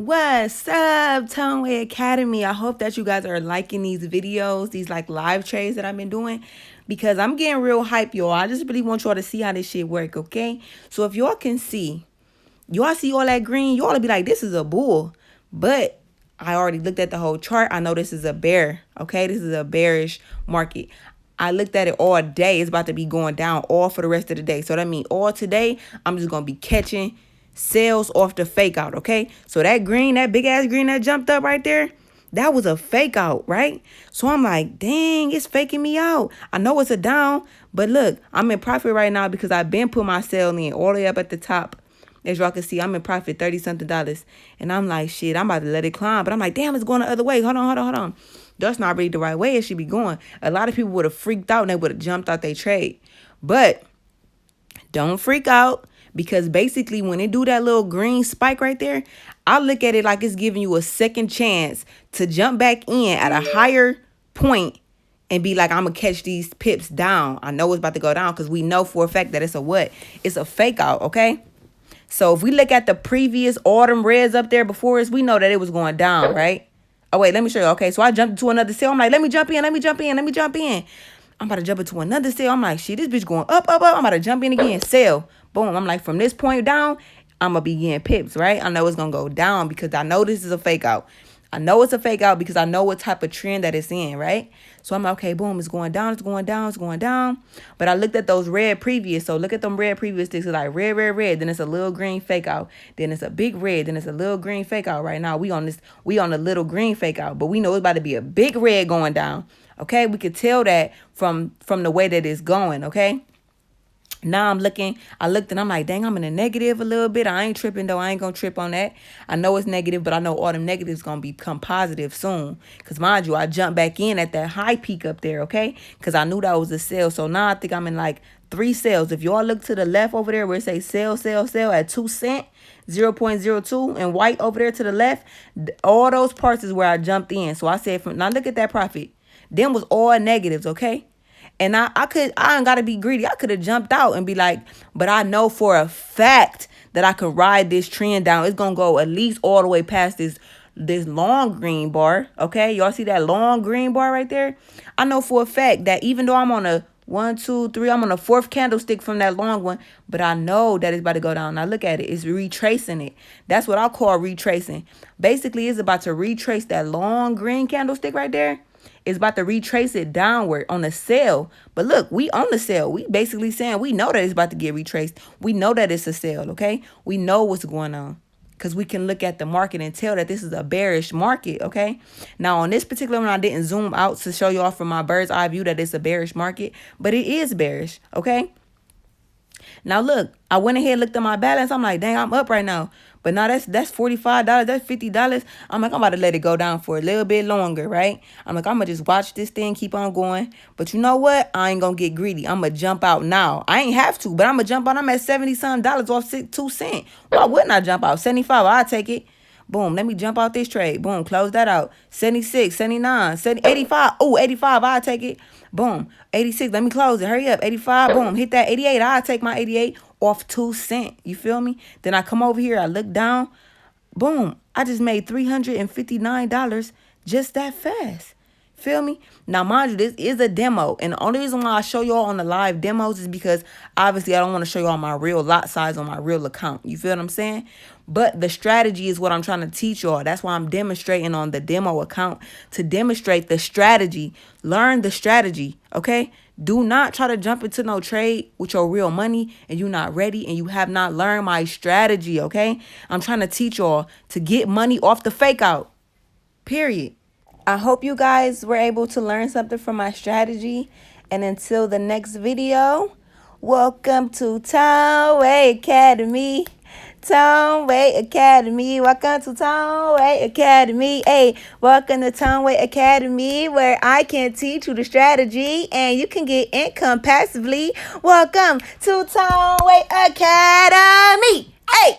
What's up, Toneway Academy? I hope that you guys are liking these videos, these like live trades that I've been doing, because I'm getting real hype, y'all. I just really want y'all to see how this shit work, okay? So if y'all can see, y'all see all that green, y'all will be like, this is a bull. But I already looked at the whole chart. I know this is a bear, okay? This is a bearish market. I looked at it all day. It's about to be going down all for the rest of the day. So that means all today, I'm just going to be catching sales off the fake out, okay? So that green, that big ass green that jumped up right there, that was a fake out, right? So I'm like, dang, it's faking me out. I know it's a down, but look, I'm in profit right now because I've been putting my sale in all the way up at the top. As y'all can see, I'm in profit $30-something. And I'm like, shit, I'm about to let it climb. But I'm like, damn, it's going the other way. Hold on. That's not really the right way it should be going. A lot of people would have freaked out and they would have jumped out their trade. But don't freak out, because basically when it do that little green spike right there, I look at it like it's giving you a second chance to jump back in at a higher point and be like, I'm going to catch these pips down. I know it's about to go down because we know for a fact that it's a what? It's a fake out, okay? So if we look at the previous autumn reds up there before us, we know that it was going down, right? Oh, wait, let me show you. Okay, so I jumped into another sale. I'm like, let me jump in. I'm about to jump into another sale. I'm like, shit, this bitch going up. I'm about to jump in again. Sell. Boom. I'm like, from this point down, I'm going to be getting pips, right? I know it's going to go down because I know this is a fake out. I know it's a fake out because I know what type of trend that it's in, right? So I'm like, okay, boom, it's going down. But I looked at those red previous. So look at them red previous sticks. It's like red. Then it's a little green fake out. Then it's a big red. Then it's a little green fake out. Right now, we on a little green fake out. But we know it's about to be a big red going down. Okay, we could tell that from the way that it's going, okay? Now I looked and I'm like, dang, I'm in a negative a little bit. I ain't tripping though. I ain't gonna trip on that. I know it's negative, but I know all them negatives gonna become positive soon. Because mind you, I jumped back in at that high peak up there, okay? Because I knew that was a sale. So now I think I'm in like 3 sales. If y'all look to the left over there where it says sell at 2 cents, 0.02 and white over there to the left, all those parts is where I jumped in. So I said, now look at that profit. Them was all negatives, okay? And I ain't got to be greedy. I could have jumped out and be like, but I know for a fact that I can ride this trend down. It's going to go at least all the way past this long green bar. Okay. Y'all see that long green bar right there? I know for a fact that even though I'm on a 1, 2, 3, I'm on a 4th candlestick from that long one, but I know that it's about to go down. Now look at it. It's retracing it. That's what I call retracing. Basically, it's about to retrace that long green candlestick right there. It's about to retrace it downward on the sell. But look, we on the sell. We basically saying we know that it's about to get retraced. We know that it's a sell, okay? We know what's going on because we can look at the market and tell that this is a bearish market, okay? Now, on this particular one, I didn't zoom out to show y'all from my bird's eye view that it's a bearish market, but it is bearish, okay? Now, look, I went ahead and looked at my balance. I'm like, dang, I'm up right now. But now that's $45. That's $50. I'm like, I'm about to let it go down for a little bit longer, right? I'm like, I'm going to just watch this thing keep on going. But you know what? I ain't going to get greedy. I'm going to jump out now. I ain't have to, but I'm going to jump out. I'm at $70-something off 2 cents. Why wouldn't I jump out? 75, I'll take it. Boom, let me jump out this trade. Boom, close that out. 76, 79, 85. Oh, 85, I'll take it. Boom, 86, let me close it. Hurry up, 85, boom, hit that 88. I'll take my 88 off 2 cents. You feel me? Then I come over here, I look down. Boom, I just made $359 just that fast. Feel me? Now, mind you, this is a demo. And the only reason why I show y'all on the live demos is because obviously I don't want to show y'all my real lot size on my real account. You feel what I'm saying? But the strategy is what I'm trying to teach y'all. That's why I'm demonstrating on the demo account, to demonstrate the strategy. Learn the strategy, okay? Do not try to jump into no trade with your real money and you're not ready and you have not learned my strategy, okay? I'm trying to teach y'all to get money off the fake out, period. I hope you guys were able to learn something from my strategy. And until the next video, welcome to Toneway Academy. Toneway Academy. Welcome to Toneway Academy. Hey, welcome to Toneway Academy, where I can teach you the strategy and you can get income passively. Welcome to Toneway Academy. Hey.